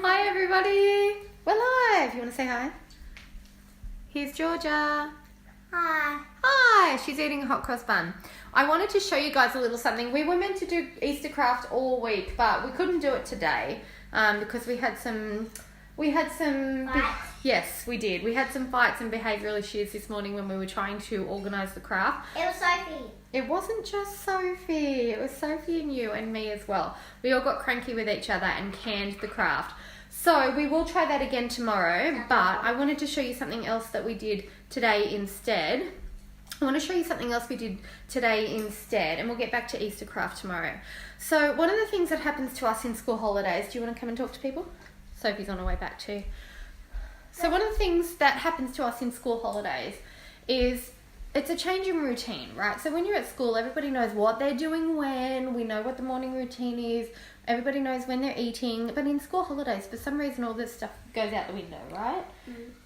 Hi everybody. We're live. You want to say hi? Here's Georgia. Hi. Hi. She's eating a hot cross bun. I wanted to show you guys a little something. We were meant to do Easter craft all week, but we couldn't do it today because we had some Fights? Yes, we did. We had some fights and behavioural issues this morning when we were trying to organise the craft. It was Sophie. It wasn't just Sophie. It was Sophie and you and me as well. We all got cranky with each other and canned the craft. So we will try that again tomorrow, but I wanted to show you something else that we did today instead. And we'll get back to Easter craft tomorrow. So one of the things that happens to us in school holidays, do you want to come and talk to people? Sophie's on her way back too. So one of the things that happens to us in school holidays is it's a change in routine, right? So when you're at school, everybody knows what they're doing when, we know what the morning routine is, everybody knows when they're eating, but in school holidays, for some reason, all this stuff goes out the window, right?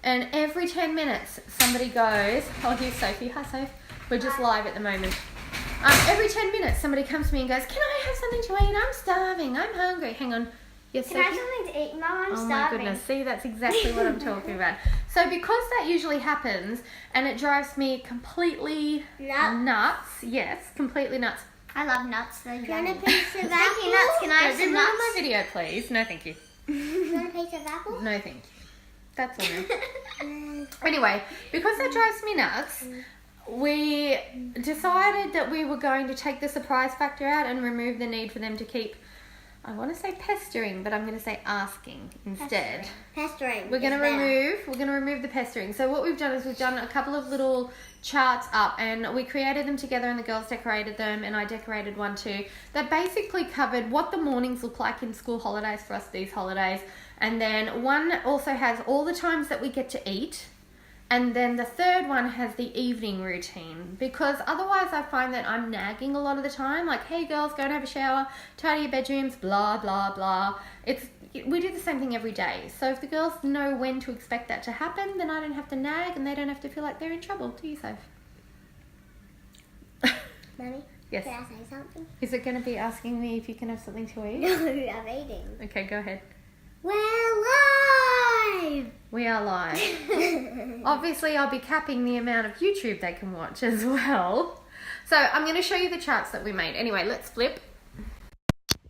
And every 10 minutes, somebody goes, oh, here's Sophie. Hi, Soph. We're just live at the moment. Every 10 minutes, somebody comes to me and goes, can I have something to eat? I'm starving. I'm hungry. Hang on. Yes, Can I Sophie? have something to eat, Mum? I'm Oh starving. my goodness, see, that's exactly what I'm talking about. So because that usually happens and it drives me completely nuts, yes, completely nuts. I love nuts. They're you yummy. want a piece of Speaking of nuts, can I have Don't some be ruining my nuts? video, please. No, thank you. You want a piece of apple? No, thank you. That's all right. Anyway, because that drives me nuts, we decided that we were going to take the surprise factor out and remove the need for them to keep, I want to say pestering, but I'm going to say asking instead. Pestering. We're going to remove the pestering. So what we've done is we've done a couple of little charts up and we created them together and the girls decorated them and I decorated one too. That basically covered what the mornings look like in school holidays for us these holidays. And then one also has all the times that we get to eat. And then the third one has the evening routine, because otherwise I find that I'm nagging a lot of the time, like, hey girls, go and have a shower, tidy your bedrooms, blah, blah, blah. We do the same thing every day. So if the girls know when to expect that to happen, then I don't have to nag and they don't have to feel like they're in trouble. Do you, Soph? Mummy? Yes. Can I say something? Is it going to be asking me if you can have something to eat? No, I'm eating. Okay, go ahead. We're live! We are live. Obviously, I'll be capping the amount of YouTube they can watch as well. So I'm going to show you the charts that we made. Anyway, let's flip.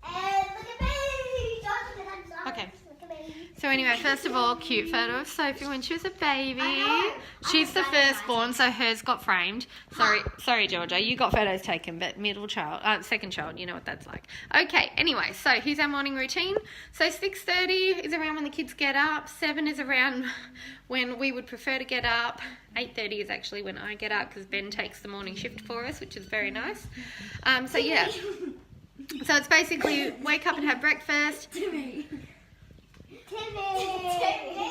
And look at me! Okay. Look at me. So anyway, first of all, cute photo of Sophie when she was a baby. I know. She's the I know. firstborn, so hers got framed. Sorry, Georgia, you got photos taken, but second child, you know what that's like. Okay, anyway, so here's our morning routine. So 6:30 is around when the kids get up. 7 is around when we would prefer to get up. 8:30 is actually when I get up because Ben takes the morning shift for us, which is very nice. So yeah. So it's basically wake up and have breakfast. Timmy.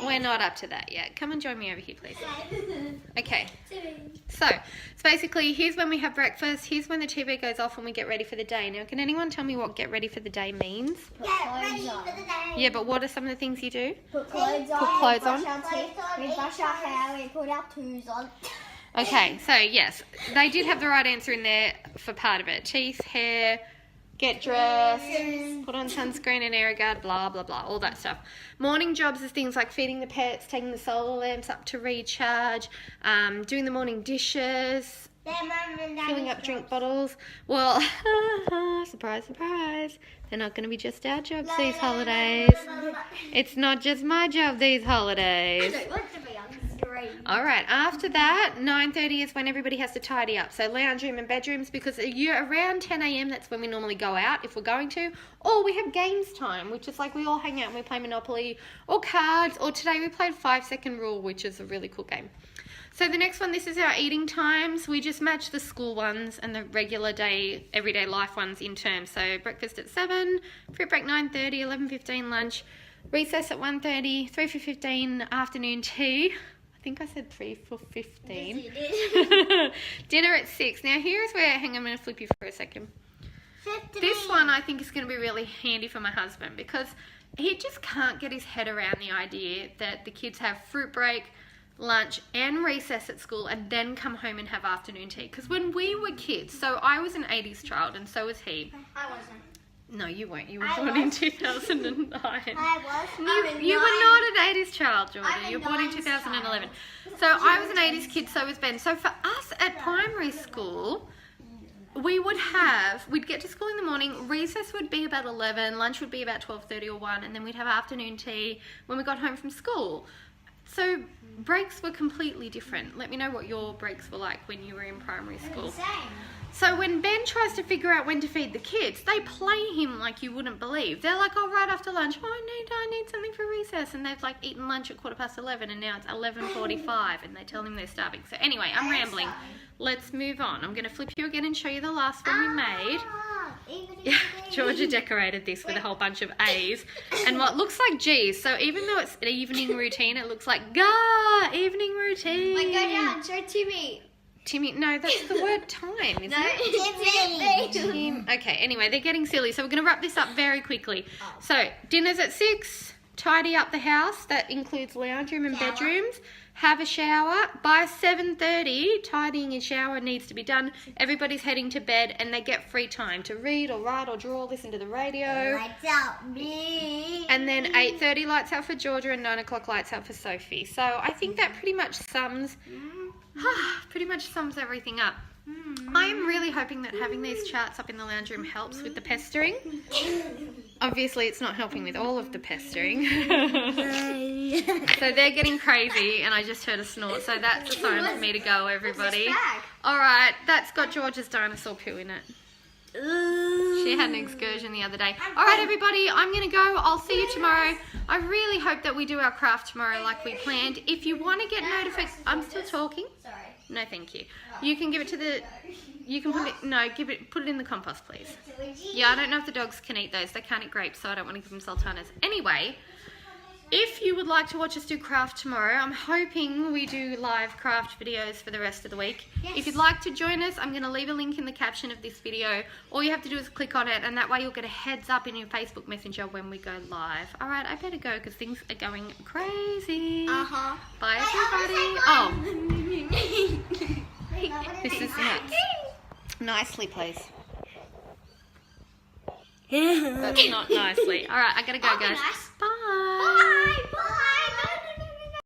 We're not up to that yet. Come and join me over here, please. Okay. Timmy. So it's basically, here's when we have breakfast. Here's when the TV goes off and we get ready for the day. Now, can anyone tell me what get ready for the day means? Get ready for the day. Yeah, but what are some of the things you do? Put clothes on. Put clothes on. Brush our teeth. We brush our hair. We put our shoes on. Okay, so yes, they did have the right answer in there for part of it. Teeth, hair, get dressed, put on sunscreen and air guard, blah, blah, blah, all that stuff. Morning jobs is things like feeding the pets, taking the solar lamps up to recharge, doing the morning dishes, filling up drink bottles. Well, surprise, surprise, they're not going to be just our jobs these holidays. It's not just my job these holidays. I don't want to be on the screen. All right, after that, 9:30 is when everybody has to tidy up. So lounge room and bedrooms, because you're around 10 a.m, that's when we normally go out if we're going to. Or we have games time, which is like we all hang out and we play Monopoly or cards. Or today we played 5-second rule, which is a really cool game. So the next one, this is our eating times. We just match the school ones and the regular day, everyday life ones in terms. So breakfast at 7, fruit break 9:30, 11:15 lunch, recess at 1:30, 3 for 15 afternoon tea. I think I said 3 for 15. Yes, you did. Dinner at 6. Now here's where, hang on, I'm going to flip you for a second. This one I think is going to be really handy for my husband because he just can't get his head around the idea that the kids have fruit break, lunch and recess at school and then come home and have afternoon tea. Because when we were kids, so I was an 80s child and so was he. I wasn't. No, you weren't. You were born in 2009. I was. You were not an 80s child, Georgia. You were born in 2011. So I was an 80s kid, so was Ben. So for us at primary school, we'd get to school in the morning, recess would be about 11, lunch would be about 12:30 or 1, and then we'd have afternoon tea when we got home from school. So breaks were completely different. Let me know what your breaks were like when you were in primary school. So when Ben tries to figure out when to feed the kids, they play him like you wouldn't believe. They're like, oh, right after lunch, oh, I need something for recess. And they've like eaten lunch at 11:15 and now it's 11:45 and they tell him they're starving. So anyway, I'm rambling. Let's move on. I'm going to flip you again and show you the last one we made. Georgia decorated this with a whole bunch of A's and what looks like G's. So even though it's an evening routine, it looks like Gah, evening routine. Like, go down, show Timmy. Timmy, no, that's the word time, isn't it? Tim. Okay, anyway, they're getting silly, so we're going to wrap this up very quickly. So, dinner's at 6, tidy up the house, that includes lounge room and bedrooms, have a shower. By 7:30, tidying and shower needs to be done. Everybody's heading to bed and they get free time to read or write or draw, listen to the radio. Lights out me. And then 8:30 lights out for Georgia and 9 o'clock lights out for Sophie. So, I think that pretty much sums everything up. I'm really hoping that having these charts up in the lounge room helps with the pestering. Obviously, it's not helping with all of the pestering. So they're getting crazy, and I just heard a snort, so that's a sign for me to go, everybody. All right, that's got George's dinosaur poo in it. She had an excursion the other day. All right, everybody, I'm going to go. I'll see you tomorrow. I really hope that we do our craft tomorrow like we planned. If you want to get notified, I'm still talking. Sorry. No, thank you. You can give it to the, you can put it, no, put it in the compost, please. Yeah, I don't know if the dogs can eat those. They can't eat grapes, so I don't want to give them sultanas. Anyway, if you would like to watch us do craft tomorrow, I'm hoping we do live craft videos for the rest of the week. Yes. If you'd like to join us, I'm going to leave a link in the caption of this video. All you have to do is click on it, and that way you'll get a heads up in your Facebook Messenger when we go live. All right, I better go because things are going crazy. Bye, everybody. Oh, this is nuts. Nicely, please. That's not nicely. All right, I gotta go, guys. Bye.